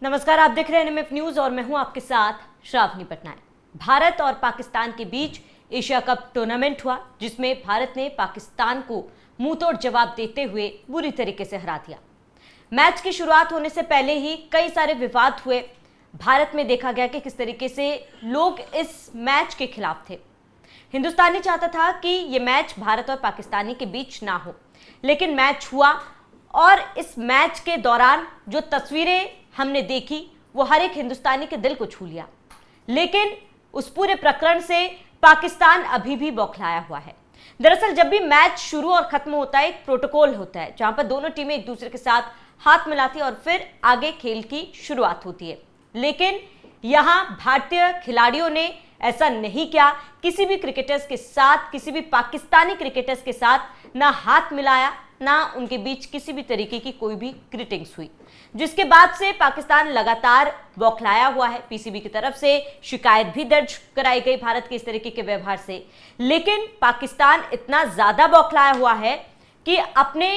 नमस्कार, आप देख रहे हैं एनएमएफ न्यूज और मैं हूं आपके साथ श्रावणी पटनायक। भारत और पाकिस्तान के बीच एशिया कप टूर्नामेंट हुआ, जिसमें भारत ने पाकिस्तान को मुंहतोड़ जवाब देते हुए बुरी तरीके से हरा दिया। मैच की शुरुआत होने से पहले ही कई सारे विवाद हुए। भारत में देखा गया कि किस तरीके से लोग इस मैच के खिलाफ थे। हिंदुस्तानी चाहता था कि यह मैच भारत और पाकिस्तानी के बीच ना हो, लेकिन मैच हुआ और इस मैच के दौरान जो तस्वीरें हमने देखी वो हर एक हिंदुस्तानी के दिल को छू लिया। लेकिन उस पूरे प्रकरण से पाकिस्तान अभी भी बौखलाया हुआ है। दरअसल जब भी मैच शुरू और खत्म होता है, एक प्रोटोकॉल होता है जहां पर दोनों टीमें एक दूसरे के साथ हाथ मिलाती है और फिर आगे खेल की शुरुआत होती है। लेकिन यहां भारतीय खिलाड़ियों ने ऐसा नहीं किया। किसी भी क्रिकेटर्स के साथ, किसी भी पाकिस्तानी क्रिकेटर्स के साथ ना हाथ मिलाया, ना उनके बीच किसी भी तरीके की कोई भी ग्रीटिंग्स हुई, जिसके बाद से पाकिस्तान लगातार बौखलाया हुआ है। पीसीबी की तरफ से शिकायत भी दर्ज कराई गई भारत के इस तरीके के व्यवहार से। लेकिन पाकिस्तान इतना ज्यादा बौखलाया हुआ है कि अपने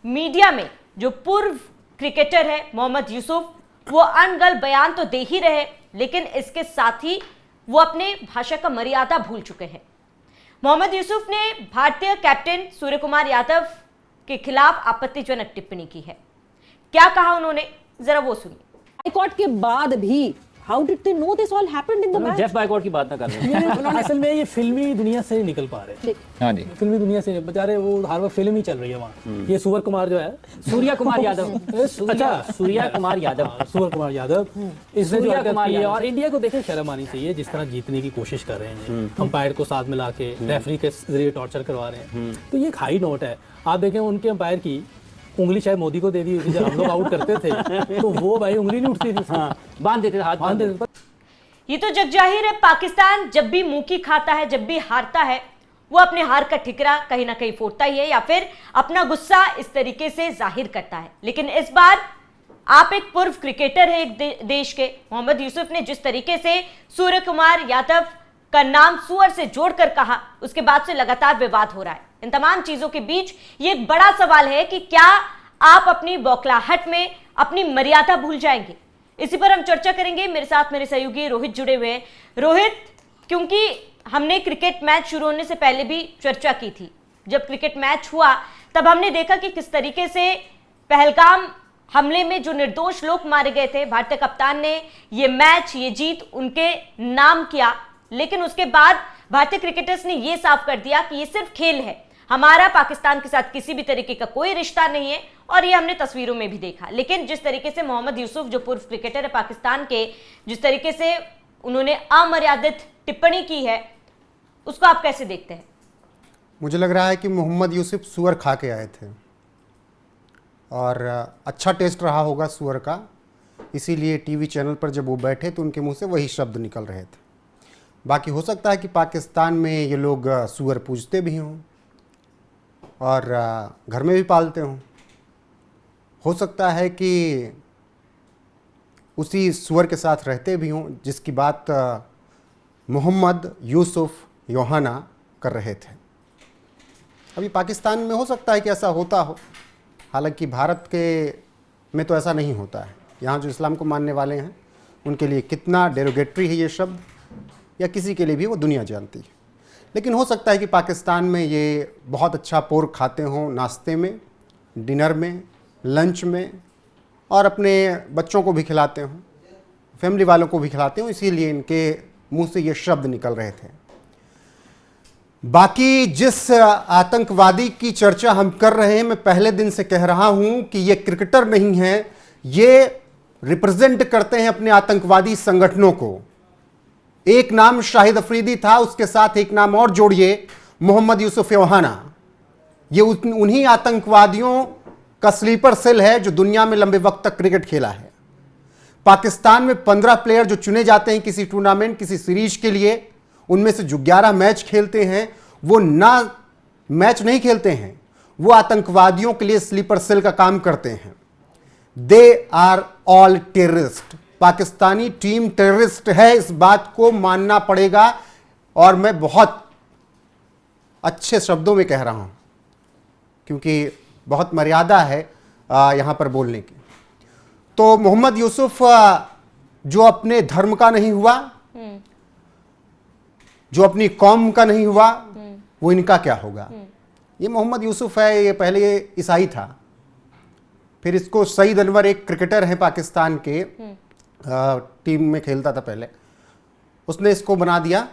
मीडिया में जो पूर्व क्रिकेटर है मोहम्मद यूसुफ, वो अनगल बयान तो दे ही रहे, लेकिन इसके साथ ही वो अपने भाषा का मर्यादा भूल चुके हैं। मोहम्मद यूसुफ ने भारतीय कैप्टन सूर्य कुमार यादव के खिलाफ आपत्तिजनक टिप्पणी की है। क्या कहा उन्होंने, जरा वो सुनिए। बाइकॉट के बाद भी how did they know this all happened in the match? Jeff boycott की बात ना कर रहे हैं। असल में ये फिल्मी दुनिया से निकल पा रहे हैं। हाँ जी, फिल्मी दुनिया से बेचारे वो हर वक्त फिल्म ही चल रही है वहाँ। ये सूर्य कुमार जो है, सूर्या कुमार यादव, अच्छा सूर्या कुमार यादव, सूर्य कुमार यादव, इसने जो हरकत की है, यादव। और इंडिया को देखे शर्म आनी चाहिए जिस तरह जीतने की कोशिश कर रहे हैं, अंपायर को साथ मिला के रेफरी के जरिए टॉर्चर करवा रहे हैं। तो ये एक हाई नोट है। आप देखें उनके अंपायर की उंगली शायद मोदी को दे दी थी, जब हम लोग आउट करते थे तो वो भाई उंगली नहीं उठती थी, बांध देते थे, हाथ बांध देते थे। ये तो जग जाहिर है, पाकिस्तान जब भी मुंह की खाता है, जब भी हारता है, वो अपने हार का ठिकरा कहीं ना कहीं फोड़ता ही है या फिर अपना गुस्सा इस तरीके से जाहिर करता है। लेकिन इस बार आप एक पूर्व क्रिकेटर है एक देश के, मोहम्मद यूसुफ ने जिस तरीके से सूर्य कुमार यादव का नाम सुअर से जोड़कर कहा, उसके बाद से लगातार विवाद हो रहा है। इन तमाम चीजों के बीच ये एक बड़ा सवाल है कि क्या आप अपनी बौखलाहट में अपनी मर्यादा भूल जाएंगे? इसी पर हम चर्चा करेंगे। मेरे साथ मेरे सहयोगी रोहित जुड़े हुए हैं। रोहित, क्योंकि हमने क्रिकेट मैच शुरू होने से पहले भी चर्चा की थी, जब क्रिकेट मैच हुआ तब हमने देखा कि किस तरीके से पहलगाम हमले में जो निर्दोष लोग मारे गए थे, भारतीय कप्तान ने ये मैच, ये जीत उनके नाम किया। लेकिन उसके बाद भारतीय क्रिकेटर्स ने यह साफ कर दिया कि ये सिर्फ खेल है, हमारा पाकिस्तान के साथ किसी भी तरीके का कोई रिश्ता नहीं है, और ये हमने तस्वीरों में भी देखा। लेकिन जिस तरीके से मोहम्मद यूसुफ, जो पूर्व क्रिकेटर है पाकिस्तान के, जिस तरीके से उन्होंने अमर्यादित टिप्पणी की है, उसको आप कैसे देखते हैं? मुझे लग रहा है कि मोहम्मद यूसुफ सुअर खा के आए थे और अच्छा टेस्ट रहा होगा सुअर का, इसीलिए टीवी चैनल पर जब वो बैठे तो उनके मुंह से वही शब्द निकल रहे थे। बाकी हो सकता है कि पाकिस्तान में ये लोग सुअर पूजते भी हों और घर में भी पालते हों। हो सकता है कि उसी सुअर के साथ रहते भी हों जिसकी बात मोहम्मद यूसुफ योहाना कर रहे थे। अभी पाकिस्तान में हो सकता है कि ऐसा होता हो, हालांकि भारत के में तो ऐसा नहीं होता है। यहाँ जो इस्लाम को मानने वाले हैं उनके लिए कितना डेरोगेटरी है ये शब्द, या किसी के लिए भी वो दुनिया जानती है। लेकिन हो सकता है कि पाकिस्तान में ये बहुत अच्छा पोर्क खाते हों, नाश्ते में, डिनर में, लंच में, और अपने बच्चों को भी खिलाते हों, फैमिली वालों को भी खिलाते हों, इसीलिए इनके मुंह से ये शब्द निकल रहे थे। बाकी जिस आतंकवादी की चर्चा हम कर रहे हैं, मैं पहले दिन से कह रहा हूं कि ये क्रिकेटर नहीं है, ये रिप्रेजेंट करते हैं अपने आतंकवादी संगठनों को। एक नाम शाहिद अफरीदी था, उसके साथ एक नाम और जोड़िए, मोहम्मद यूसुफ योहाना। ये उन्हीं आतंकवादियों का स्लीपर सेल है जो दुनिया में लंबे वक्त तक क्रिकेट खेला है। पाकिस्तान में 15 प्लेयर जो चुने जाते हैं किसी टूर्नामेंट, किसी सीरीज के लिए, उनमें से जो 11 मैच खेलते हैं वो ना मैच नहीं खेलते हैं, वो आतंकवादियों के लिए स्लीपर सेल का काम करते हैं। They are all terrorist. Pakistani team terrorist है, इस बात को मानना पड़ेगा, और मैं बहुत अच्छे शब्दों में कह रहा हूं क्योंकि बहुत मर्यादा है यहां पर बोलने की। तो मोहम्मद यूसुफ जो अपने धर्म का नहीं हुआ, जो अपनी कौम का नहीं हुआ, वो इनका क्या होगा। ये मोहम्मद यूसुफ है, ये पहले ईसाई था, फिर इसको सईद अनवर एक क्रिकेटर है पाकिस्तान के, टीम में खेलता था पहले, उसने इसको बना दिया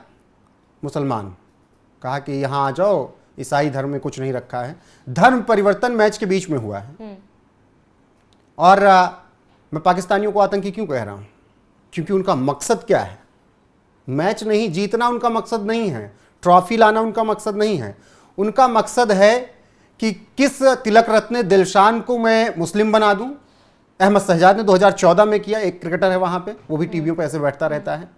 मुसलमान, कहा कि यहाँ आ जाओ, ईसाई धर्म में कुछ नहीं रखा है। धर्म परिवर्तन मैच के बीच में हुआ है। और मैं पाकिस्तानियों को आतंकी क्यों कह रहा हूँ, क्योंकि उनका मकसद क्या है, मैच नहीं जीतना उनका मकसद नहीं है, ट्रॉफी लाना उनका मकसद नहीं है। उनका मकसद है कि किस तिलक रत्न दिलशान को मैं मुस्लिम बना दूं। अहमद शहजाद ने 2014 में किया, एक क्रिकेटर है वहाँ पे, वो भी टीवियों पे ऐसे बैठता रहता है।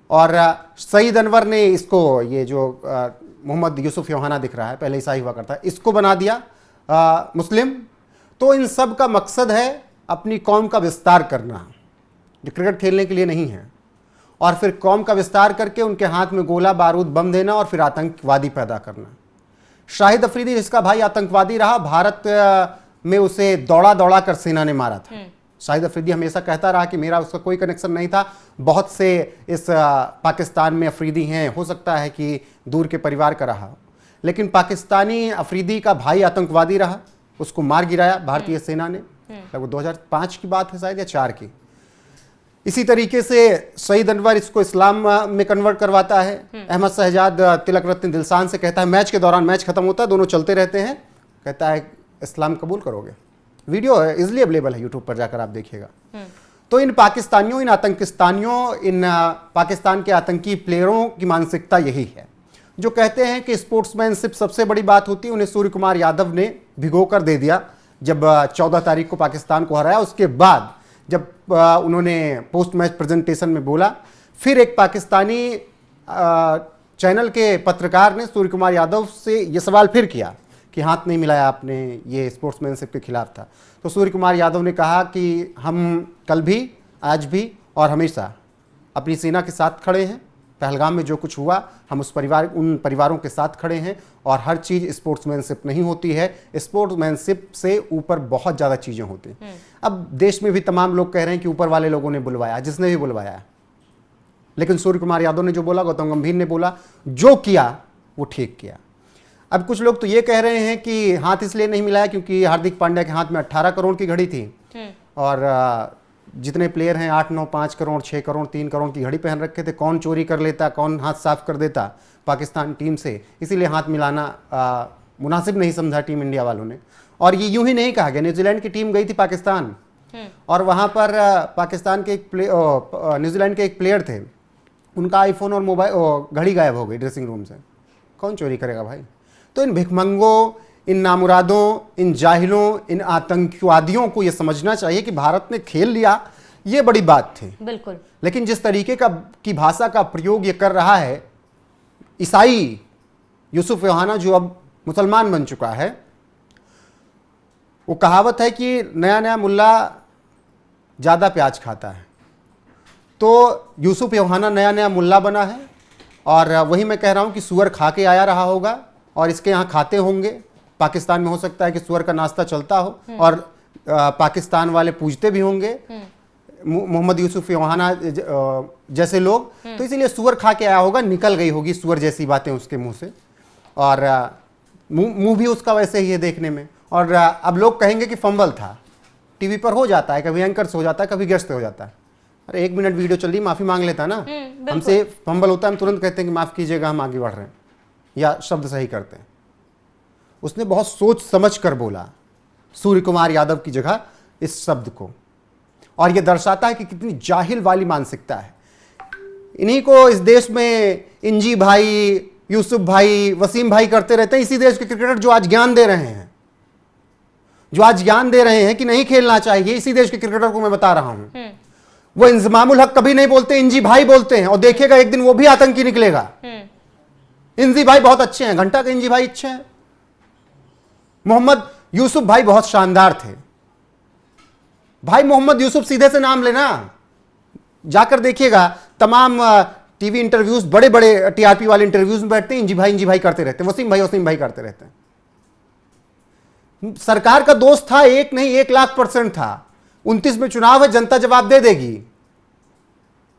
और सईद अनवर ने इसको, ये जो मोहम्मद यूसुफ योहाना दिख रहा है, पहले ईसाई हुआ करता है, इसको बना दिया मुस्लिम। तो इन सब का मकसद है अपनी कौम का विस्तार करना, जो क्रिकेट खेलने के लिए नहीं है। और फिर कौम का विस्तार करके उनके हाथ में गोला बारूद बम देना और फिर आतंकवादी पैदा करना। शाहिद अफरीदी जिसका भाई आतंकवादी रहा, भारत में उसे दौड़ा दौड़ा कर सेना ने मारा था। शाहिद अफरीदी हमेशा कहता रहा कि मेरा उसका कोई कनेक्शन नहीं था। बहुत से इस पाकिस्तान में अफरीदी हैं, हो सकता है कि दूर के परिवार का रहा, लेकिन पाकिस्तानी अफरीदी का भाई आतंकवादी रहा, उसको मार गिराया भारतीय सेना ने। लगभग 2005 की बात है शायद, या 4 की। इसी तरीके से सईद अनवर इसको इस्लाम में कन्वर्ट करवाता है। अहमद शहजाद तिलक रत्न दिलशान से कहता है, मैच के दौरान, मैच खत्म होता है, दोनों चलते रहते हैं, कहता है इस्लाम कबूल करोगे। वीडियो है, इजिली अवेलेबल है, यूट्यूब पर जाकर आप देखिएगा। तो इन पाकिस्तानियों, इन आतंकिस्तानियों, इन पाकिस्तान के आतंकी प्लेयरों की मानसिकता यही है, जो कहते हैं कि स्पोर्ट्समैनशिप सबसे बड़ी बात होती है। उन्हें सूर्य कुमार यादव ने भिगो कर दे दिया जब 14 तारीख को पाकिस्तान को हराया। उसके बाद जब उन्होंने पोस्ट मैच प्रेजेंटेशन में बोला, फिर एक पाकिस्तानी चैनल के पत्रकार ने सूर्य कुमार यादव से ये सवाल फिर किया कि हाथ नहीं मिलाया आपने, ये स्पोर्ट्समैनशिप के खिलाफ था। तो सूर्य कुमार यादव ने कहा कि हम कल भी, आज भी और हमेशा अपनी सेना के साथ खड़े हैं। पहलगाम में जो कुछ हुआ, हम उन परिवारों के साथ खड़े हैं। और हर चीज़ स्पोर्ट्समैनशिप नहीं होती है, स्पोर्ट्समैनशिप से ऊपर बहुत ज़्यादा चीज़ें होती हैं। अब देश में भी तमाम लोग कह रहे हैं कि ऊपर वाले लोगों ने बुलवाया, जिसने भी बुलवाया, लेकिन सूर्य कुमार यादव ने जो बोला, गौतम गंभीर ने बोला, जो किया वो ठीक किया। अब कुछ लोग तो ये कह रहे हैं कि हाथ इसलिए नहीं मिलाया क्योंकि हार्दिक पांड्या के हाथ में 18 करोड़ की घड़ी थी और जितने प्लेयर हैं 8, 9, 5 करोड़, 6 करोड़, 3 करोड़ की घड़ी पहन रखे थे, कौन चोरी कर लेता, कौन हाथ साफ कर देता पाकिस्तान टीम से, इसीलिए हाथ मिलाना मुनासिब नहीं समझा टीम इंडिया वालों ने। और ये यूं ही नहीं कहा गया, न्यूजीलैंड की टीम गई थी पाकिस्तान और वहाँ पर पाकिस्तान के न्यूजीलैंड के एक प्लेयर थे, उनका आईफोन और मोबाइल घड़ी गायब हो गई ड्रेसिंग रूम से। कौन चोरी करेगा भाई। तो इन भिखमंगों, इन नामुरादों, इन जाहिलों, इन आतंकवादियों को यह समझना चाहिए कि भारत ने खेल लिया, ये बड़ी बात थी। बिल्कुल। लेकिन जिस तरीके की भाषा का प्रयोग ये कर रहा है, ईसाई यूसुफ योहाना जो अब मुसलमान बन चुका है, वो कहावत है कि नया नया मुल्ला ज़्यादा प्याज खाता है। तो यूसुफ योहाना नया नया मुल्ला बना है और वही मैं कह रहा हूँ कि सुअर खा के आया रहा होगा और इसके यहाँ खाते होंगे। पाकिस्तान में हो सकता है कि सुअर का नाश्ता चलता हो और पाकिस्तान वाले पूजते भी होंगे मोहम्मद यूसुफ योहाना जैसे लोग, तो इसीलिए सुअर खा के आया होगा, निकल गई होगी सुअर जैसी बातें उसके मुंह से और मुंह भी उसका वैसे ही है देखने में। और अब लोग कहेंगे कि फंबल था, टीवी पर हो जाता है, कभी एंकर से हो जाता है, कभी गेस्ट से हो जाता है। अरे 1 मिनट वीडियो चल रही, माफ़ी मांग लेता ना, हमसे फंबल होता है, हम तुरंत कहते हैं कि माफ़ कीजिएगा, हम आगे बढ़ रहे हैं या शब्द सही करते हैं। उसने बहुत सोच समझ कर बोला सूर्य कुमार यादव की जगह इस शब्द को, और यह दर्शाता है कि कितनी जाहिल वाली मानसिकता है। इन्हीं को इस देश में इंजी भाई, यूसुफ भाई, वसीम भाई करते रहते हैं। इसी देश के क्रिकेटर जो आज ज्ञान दे रहे हैं, जो आज ज्ञान दे रहे हैं कि नहीं खेलना चाहिए, इसी देश के क्रिकेटर को मैं बता रहा हूं। वो इंजमामुल हक कभी नहीं बोलते, इंजी भाई बोलते हैं, और देखिएगा एक दिन वो भी आतंकी निकलेगा। इंजी भाई बहुत अच्छे हैं, घंटा के इंजी भाई अच्छे हैं। मोहम्मद यूसुफ भाई बहुत शानदार थे। भाई मोहम्मद यूसुफ सीधे से नाम लेना, जाकर देखिएगा तमाम टीवी इंटरव्यूज, बड़े बड़े टीआरपी वाले इंटरव्यूज में बैठते हैं, इंजी भाई करते रहते हैं, वसीम भाई करते रहते हैं। सरकार का दोस्त था, एक नहीं 1 लाख % था। 29 में चुनाव है, जनता जवाब दे देगी।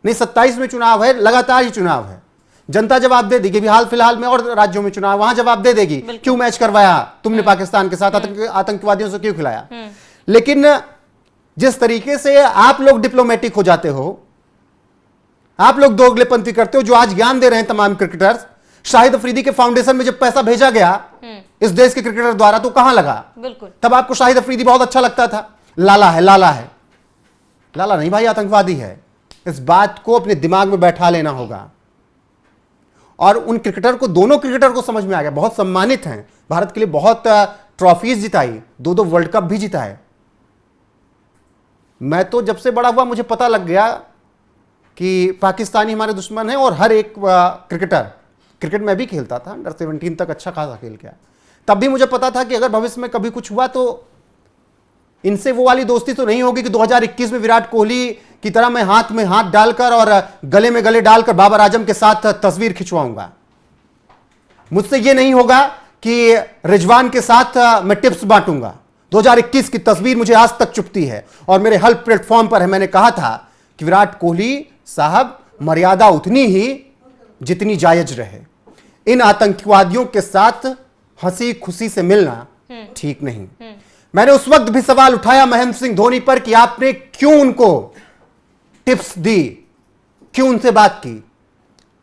नहीं, 27 में चुनाव है, लगातार ही चुनाव है, जनता जवाब दे देगी। हाल फिलहाल में और राज्यों में चुनाव, वहां जवाब दे देगी क्यों मैच करवाया तुमने पाकिस्तान के साथ, आतंकवादियों से क्यों खिलाया। लेकिन जिस तरीके से आप लोग डिप्लोमेटिक हो जाते हो, आप लोग दोगलेपंथी करते हो, जो आज ज्ञान दे रहे हैं तमाम क्रिकेटर्स, शाहिद अफरीदी के फाउंडेशन में जब पैसा भेजा गया इस देश के क्रिकेटर द्वारा तो कहां लगा? बिल्कुल। तब आपको शाहिद अफरीदी बहुत अच्छा लगता था, लाला है, लाला है। लाला नहीं भाई, आतंकवादी है। इस बात को अपने दिमाग में बैठा लेना होगा। और उन क्रिकेटर को, दोनों क्रिकेटर को समझ में आ गया, बहुत सम्मानित हैं, भारत के लिए बहुत ट्रॉफीज जिताई, 2 वर्ल्ड कप भी जिता है। मैं तो जब से बड़ा हुआ मुझे पता लग गया कि पाकिस्तानी हमारे दुश्मन हैं। और हर एक क्रिकेटर, क्रिकेट में भी खेलता था, अंडर 17 तक अच्छा खासा खेल गया, तब भी मुझे पता था कि अगर भविष्य में कभी कुछ हुआ तो इनसे वो वाली दोस्ती तो नहीं होगी कि 2021 में विराट कोहली की तरह मैं हाथ में हाथ डालकर और गले में गले डालकर बाबर आजम के साथ तस्वीर खिंचवाऊंगा। मुझसे ये नहीं होगा कि रिजवान के साथ मैं टिप्स बांटूंगा। 2021 की तस्वीर मुझे आज तक चुभती है और मेरे हर प्लेटफॉर्म पर है। मैंने कहा था कि विराट कोहली साहब, मर्यादा उतनी ही जितनी जायज रहे। इन आतंकवादियों के साथ हंसी खुशी से मिलना ठीक नहीं। मैंने उस वक्त भी सवाल उठाया महेंद्र सिंह धोनी पर कि आपने क्यों उनको टिप्स दी, क्यों उनसे बात की?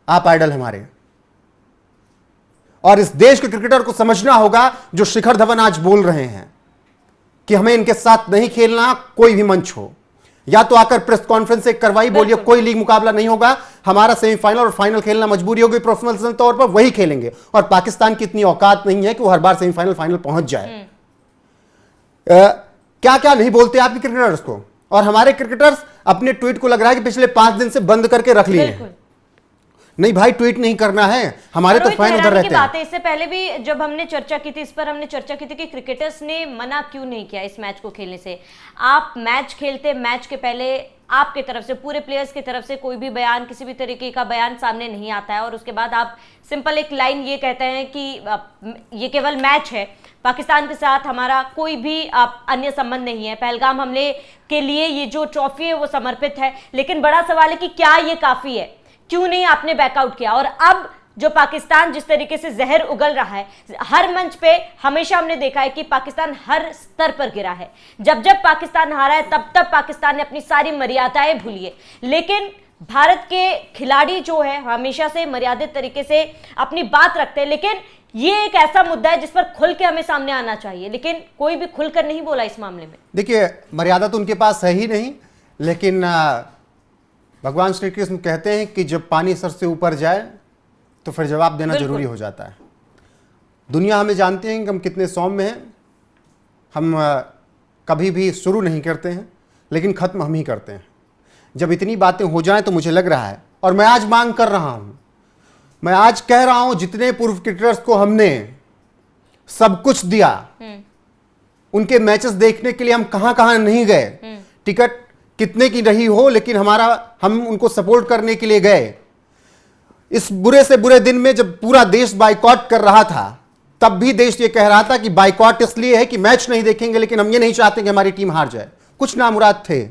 आप आइडल हमारे। और इस देश के क्रिकेटर को समझना होगा, जो शिखर धवन आज बोल रहे हैं कि हमें इनके साथ नहीं खेलना, कोई भी मंच हो, या तो आकर प्रेस कॉन्फ्रेंस एक करवाई, बोलिए कोई लीग मुकाबला नहीं होगा, हमारा सेमीफाइनल और फाइनल खेलना मजबूरी होगी प्रोफेशनल तौर पर, वही खेलेंगे। और पाकिस्तान की इतनी औकात नहीं है कि वो हर बार सेमीफाइनल फाइनल पहुंच जाए। क्या क्या नहीं बोलते आपके क्रिकेटर्स को। और हमारे क्रिकेटर्स अपने ट्वीट को लग रहा है कि पिछले 5 दिन से बंद करके रख लिए हैं। नहीं भाई, ट्वीट नहीं करना है, हमारे तो फैन उधर रहते हैं। इससे पहले भी जब हमने चर्चा की थी, इस पर हमने चर्चा की थी कि क्रिकेटर्स ने मना क्यों नहीं किया इस मैच को खेलने से। आप मैच खेलते, मैच के पहले आपके तरफ से, पूरे प्लेयर्स की तरफ से कोई भी बयान, किसी भी तरीके का बयान सामने नहीं आता है, और उसके बाद आप सिंपल एक लाइन ये कहते हैं कि ये केवल मैच है, पाकिस्तान के साथ हमारा कोई भी अन्य संबंध नहीं है, पहलगाम हमले के लिए ये जो ट्रॉफी है वो समर्पित है। लेकिन बड़ा सवाल है कि क्या ये काफी है? क्यों नहीं आपने बैकआउट किया? और अब जो पाकिस्तान जिस तरीके से जहर उगल रहा है, हर मंच पे हमेशा हमने देखा है कि पाकिस्तान हर स्तर पर गिरा है। जब जब पाकिस्तान हारा है तब तब पाकिस्तान ने अपनी सारी मर्यादाएं भूली है। लेकिन भारत के खिलाड़ी जो है हमेशा से मर्यादित तरीके से अपनी बात रखते हैं। लेकिन ये एक ऐसा मुद्दा है जिस पर खुल के हमें सामने आना चाहिए, लेकिन कोई भी खुलकर नहीं बोला इस मामले में। देखिए, मर्यादा तो उनके पास है ही नहीं, लेकिन भगवान श्री कृष्ण कहते हैं कि जब पानी सर से ऊपर जाए तो फिर जवाब देना जरूरी हो जाता है। दुनिया हमें जानती है कि हम कितने सौम्य हैं, हम कभी भी शुरू नहीं करते हैं लेकिन ख़त्म हम ही करते हैं। जब इतनी बातें हो जाएं तो मुझे लग रहा है, और मैं आज मांग कर रहा हूं, मैं आज कह रहा हूं, जितने पूर्व क्रिकेटर्स को हमने सब कुछ दिया, उनके मैचेस देखने के लिए हम कहां कहां नहीं गए, टिकट कितने की रही हो, लेकिन हम उनको सपोर्ट करने के लिए गए। इस बुरे से बुरे दिन में जब पूरा देश बाइकॉट कर रहा था, तब भी देश ये कह रहा था कि बाइकॉट इसलिए है कि मैच नहीं देखेंगे, लेकिन हम ये नहीं चाहते कि हमारी टीम हार जाए। कुछ नामुराद थे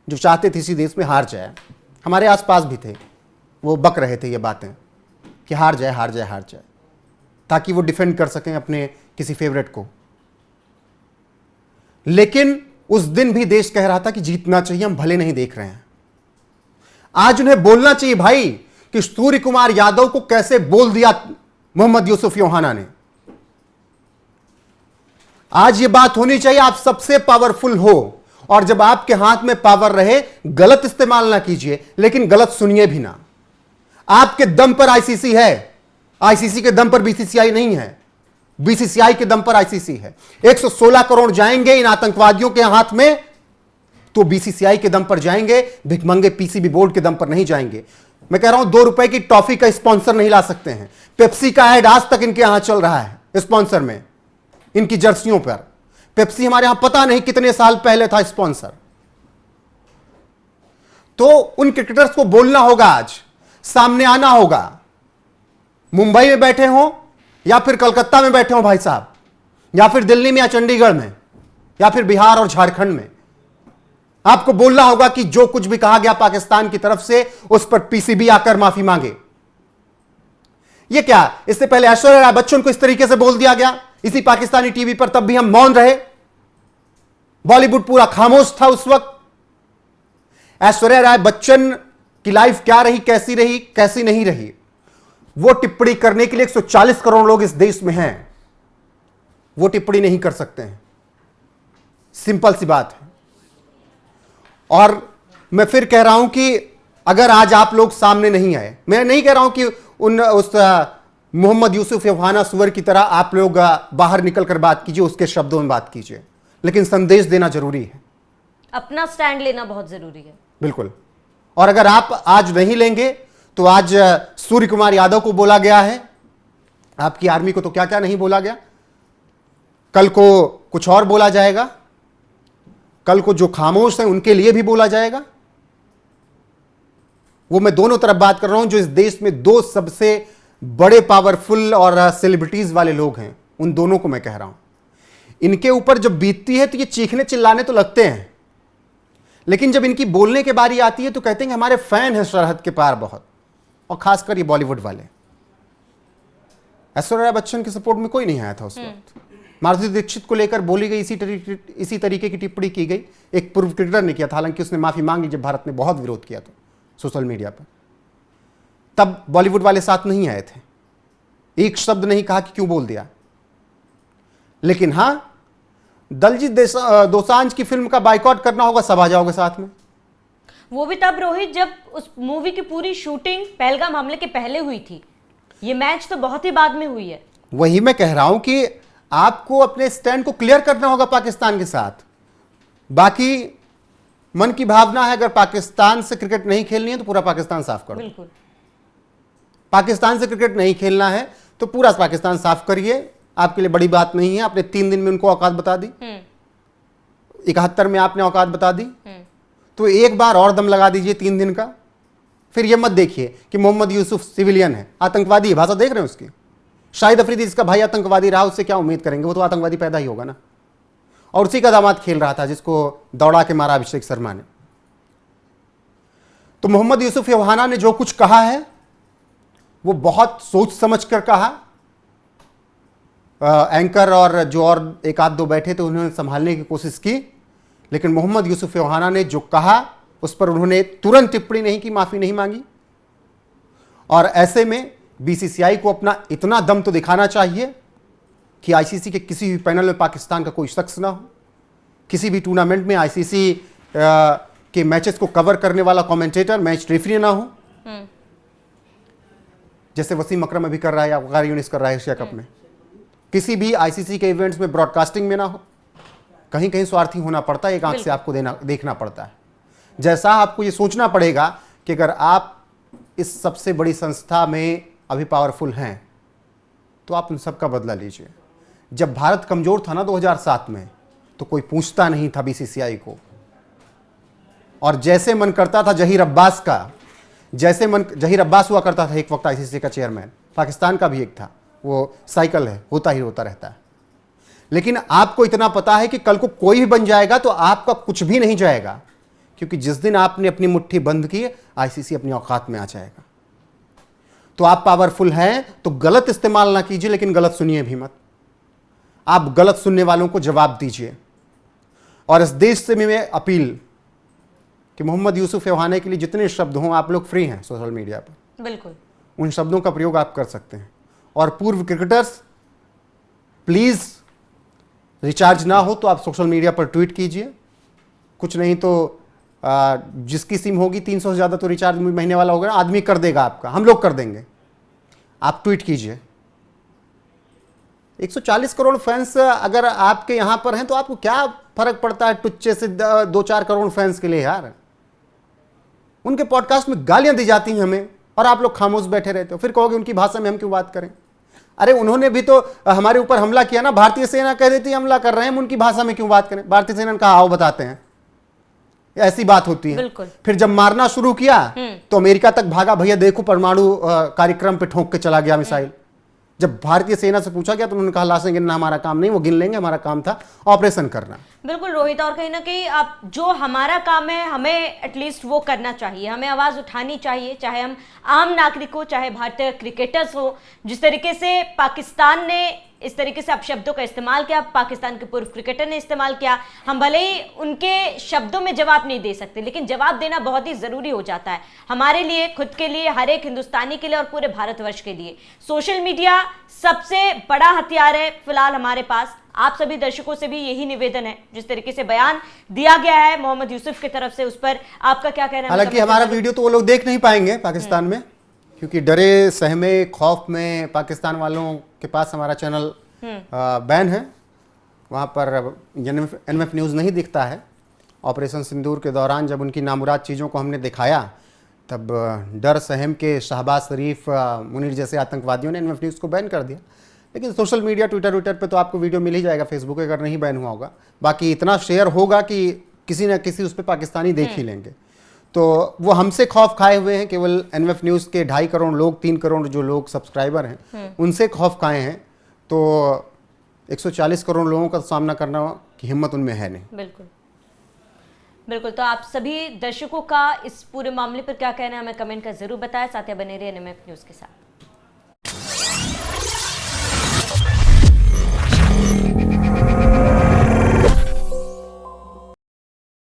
जो चाहते थे इसी देश में हार जाए, हमारे आसपास भी थे, वो बक रहे थे ये बातें कि हार जाए हार जाए हार जाए, ताकि वो डिफेंड कर सकें अपने किसी फेवरेट को। लेकिन उस दिन भी देश कह रहा था कि जीतना चाहिए, हम भले नहीं देख रहे हैं। आज उन्हें बोलना चाहिए भाई कि सूर्य कुमार यादव को कैसे बोल दिया मोहम्मद यूसुफ योहाना ने। आज ये बात होनी चाहिए, आप सबसे पावरफुल हो, और जब आपके हाथ में पावर रहे, गलत इस्तेमाल ना कीजिए, लेकिन गलत सुनिए भी ना। आपके दम पर आईसीसी है, आईसीसी के दम पर बीसीसीआई नहीं है, बीसीसीआई के दम पर आईसीसी है। 116 करोड़ जाएंगे इन आतंकवादियों के हाथ में तो बीसीसीआई के दम पर जाएंगे, भिखमंगे पीसीबी बोर्ड के दम पर नहीं जाएंगे। मैं कह रहा हूं 2 रुपए की टॉफी का स्पॉन्सर नहीं ला सकते हैं। पेप्सी का ऐड आज तक इनके यहां चल रहा है स्पॉन्सर में, इनकी जर्सियों पर। पेप्सी हमारे यहां पता नहीं कितने साल पहले था स्पॉन्सर। तो उन क्रिकेटर्स को बोलना होगा, आज सामने आना होगा। मुंबई में बैठे हों या फिर कलकत्ता में बैठे हों भाई साहब, या फिर दिल्ली में या चंडीगढ़ में, या फिर बिहार और झारखंड में, आपको बोलना होगा कि जो कुछ भी कहा गया पाकिस्तान की तरफ से उस पर पीसीबी आकर माफी मांगे। यह क्या, इससे पहले ऐश्वर्या राय बच्चन को इस तरीके से बोल दिया गया इसी पाकिस्तानी टीवी पर, तब भी हम मौन रहे। बॉलीवुड पूरा खामोश था उस वक्त। ऐश्वर्या राय बच्चन की लाइफ क्या रही, कैसी नहीं रही, वो टिप्पणी करने के लिए 140 करोड़ लोग इस देश में हैं, वो टिप्पणी नहीं कर सकते हैं। सिंपल सी बात है। और मैं फिर कह रहा हूं कि अगर आज आप लोग सामने नहीं आए, मैं नहीं कह रहा हूं कि उस मोहम्मद यूसुफ योहाना सुअर की तरह आप लोग बाहर निकलकर बात कीजिए, उसके शब्दों में बात कीजिए, लेकिन संदेश देना जरूरी है, अपना स्टैंड लेना बहुत जरूरी है। बिल्कुल। और अगर आप आज नहीं लेंगे तो आज सूर्य कुमार यादव को बोला गया है, आपकी आर्मी को तो क्या क्या नहीं बोला गया, कल को कुछ और बोला जाएगा, कल को जो खामोश हैं उनके लिए भी बोला जाएगा। वो मैं दोनों तरफ बात कर रहा हूं। जो इस देश में दो सबसे बड़े पावरफुल और सेलिब्रिटीज वाले लोग हैं, उन दोनों को मैं कह रहा हूं। इनके ऊपर जब बीतती है तो ये चीखने चिल्लाने तो लगते हैं, लेकिन जब इनकी बोलने की बारी आती है तो कहते हैं कि हमारे फैन हैं सरहद के पार बहुत, और खासकर ये बॉलीवुड वाले। ऐश्वर्या राय बच्चन के सपोर्ट में कोई नहीं आया था उस वक्त। माधुरी दीक्षित को लेकर बोली गई इसी तरीके की टिप्पणी की गई, एक पूर्व क्रिकेटर ने किया था, हालांकि उसने माफी मांगी जब भारत ने बहुत विरोध किया था सोशल मीडिया पर। तब बॉलीवुड वाले साथ नहीं आए थे, एक शब्द नहीं कहा कि क्यों बोल दिया। लेकिन हां, दलजीत दोसांझ की फिल्म का बाइकआउट करना होगा, सब आ जाओगे साथ में। वो भी तब रोहित जब उस मूवी की पूरी शूटिंग पहलगाम हमले के पहले हुई थी, ये मैच तो बहुत ही बाद में हुई है। वही मैं कह रहा हूं कि आपको अपने स्टैंड को क्लियर करना होगा पाकिस्तान के साथ। बाकी मन की भावना है, अगर पाकिस्तान से क्रिकेट नहीं खेलनी है तो पूरा पाकिस्तान साफ करो। बिल्कुल। पाकिस्तान से क्रिकेट नहीं खेलना है तो पूरा पाकिस्तान साफ करिए, आपके लिए बड़ी बात नहीं है। आपने 3 दिन में उनको औकात बता दी, 71 में आपने औकात बता दी, तो एक बार और दम लगा दीजिए 3 दिन का। फिर यह मत देखिए कि मोहम्मद यूसुफ सिविलियन है, आतंकवादी है, भाषा देख रहे हैं उसकी। शाहिद अफरीदी जिसका भाई आतंकवादी रहा, उससे क्या उम्मीद करेंगे, वो तो आतंकवादी पैदा ही होगा ना। और उसी का दामाद खेल रहा था जिसको दौड़ा के मारा अभिषेक शर्मा ने। तो मोहम्मद यूसुफ योहाना ने जो कुछ कहा है वो बहुत सोच समझ कर कहा। एंकर और जो और एक आध दो बैठे थे उन्होंने संभालने की कोशिश की, लेकिन मोहम्मद यूसुफ योहाना ने जो कहा उस पर उन्होंने तुरंत टिप्पणी नहीं की, माफी नहीं मांगी। और ऐसे में बीसीसीआई को अपना इतना दम तो दिखाना चाहिए कि आईसीसी के किसी भी पैनल में पाकिस्तान का कोई शख्स ना हो, किसी भी टूर्नामेंट में आईसीसी के मैचेस को कवर करने वाला कमेंटेटर, मैच रेफरी ना हो, जैसे वसीम अकरम अभी कर रहा है या वकार यूनिस कर रहा है एशिया कप में। किसी भी आईसीसी के इवेंट्स में ब्रॉडकास्टिंग में ना हो, कहीं कहीं स्वार्थी होना पड़ता है, एक आंख से आपको देखना पड़ता है। जैसा आपको ये सोचना पड़ेगा कि अगर आप इस सबसे बड़ी संस्था में अभी पावरफुल हैं तो आप उन सब का बदला लीजिए। जब भारत कमजोर था ना 2007 में, तो कोई पूछता नहीं था बीसीसीआई को, और जैसे मन करता था जहीर अब्बास का, जहीर अब्बास हुआ करता था एक वक्त आईसीसी का चेयरमैन, पाकिस्तान का भी एक था, वो साइकिल है, होता ही होता रहता है। लेकिन आपको इतना पता है कि कल को कोई भी बन जाएगा तो आपका कुछ भी नहीं जाएगा, क्योंकि जिस दिन आपने अपनी मुट्ठी बंद की आईसीसी अपनी औकात में आ जाएगा। तो आप पावरफुल हैं तो गलत इस्तेमाल ना कीजिए, लेकिन गलत सुनिए भी मत। आप गलत सुनने वालों को जवाब दीजिए। और इस देश से भी मैं अपील कि मोहम्मद यूसुफ योहाना के लिए जितने शब्द हों, आप लोग फ्री हैं सोशल मीडिया पर, बिल्कुल उन शब्दों का प्रयोग आप कर सकते हैं। और पूर्व क्रिकेटर्स प्लीज रिचार्ज ना हो तो आप सोशल मीडिया पर ट्वीट कीजिए, कुछ नहीं तो जिसकी सिम होगी 300 से ज़्यादा तो रिचार्ज महीने वाला होगा, आदमी कर देगा आपका, हम लोग कर देंगे। आप ट्वीट कीजिए। 140 करोड़ फैंस अगर आपके यहां पर हैं तो आपको क्या फर्क पड़ता है टुच्चे से 2-4 करोड़ फैंस के लिए यार। उनके पॉडकास्ट में गालियां दी जाती हैं हमें और आप लोग खामोश बैठे रहते हो। फिर कहोगे उनकी भाषा में हम क्यों बात करें। अरे उन्होंने भी तो हमारे ऊपर हमला किया ना, भारतीय सेना कह देती है हमला कर रहे हैं, हम उनकी भाषा में क्यों बात करें। भारतीय सेना ने कहा आओ बताते हैं, ऐसी बात होती है। फिर जब मारना शुरू किया तो अमेरिका तक भागा, भैया देखो परमाणु कार्यक्रम पे ठोक के चला गया मिसाइल। जब भारतीय सेना से पूछा गया तो उन्होंने कहा लाशें गिनना हमारा काम नहीं, वो गिन लेंगे, हमारा काम था ऑपरेशन करना। बिल्कुल रोहित, और कहीं ना कहीं आप जो हमारा काम है हमें एटलीस्ट वो करना चाहिए, हमें आवाज उठानी चाहिए, चाहे हम आम नागरिक हो, चाहे भारतीय क्रिकेटर्स हो। जिस तरीके से पाकिस्तान ने इस तरीके से अपशब्दों का इस्तेमाल किया, पाकिस्तान के पूर्व क्रिकेटर ने इस्तेमाल किया, हम भले ही उनके शब्दों में जवाब नहीं दे सकते, लेकिन जवाब देना बहुत ही जरूरी हो जाता है हमारे लिए, खुद के लिए, हर एक हिंदुस्तानी के लिए और पूरे भारतवर्ष के लिए। सोशल मीडिया सबसे बड़ा हथियार है फिलहाल हमारे पास। आप सभी दर्शकों से भी यही निवेदन है, जिस तरीके से बयान दिया गया है मोहम्मद यूसुफ की तरफ से, उस पर आपका क्या कहना है? हालांकि हमारा वीडियो तो वो लोग देख नहीं पाएंगे पाकिस्तान में, क्योंकि डरे सहमे खौफ में पाकिस्तान वालों के पास हमारा चैनल बैन है, वहाँ पर एनएमएफ न्यूज़ नहीं दिखता है। ऑपरेशन सिंदूर के दौरान जब उनकी नामुराद चीज़ों को हमने दिखाया, तब डर सहम के शहबाज शरीफ, मुनीर जैसे आतंकवादियों ने एनएमएफ न्यूज़ को बैन कर दिया। लेकिन सोशल मीडिया, ट्विटर पे तो आपको वीडियो मिल ही जाएगा, फेसबुक अगर नहीं बैन हुआ होगा, बाकी इतना शेयर होगा कि किसी न किसी उस पर पाकिस्तानी देख ही लेंगे। तो वो हमसे खौफ खाए हुए हैं, केवल एनएमएफ न्यूज़ के 2.5 करोड़ लोग, 3 करोड़ जो लोग सब्सक्राइबर हैं उनसे खौफ खाए हैं। तो 140 करोड़ लोगों का सामना करना की हिम्मत उनमें है नहीं। बिल्कुल बिल्कुल। तो आप सभी दर्शकों का इस पूरे मामले पर क्या कहना है हमें कमेंट कर जरूर बताएं, साथ ही बने रहिए एनएमएफ न्यूज़ के साथ।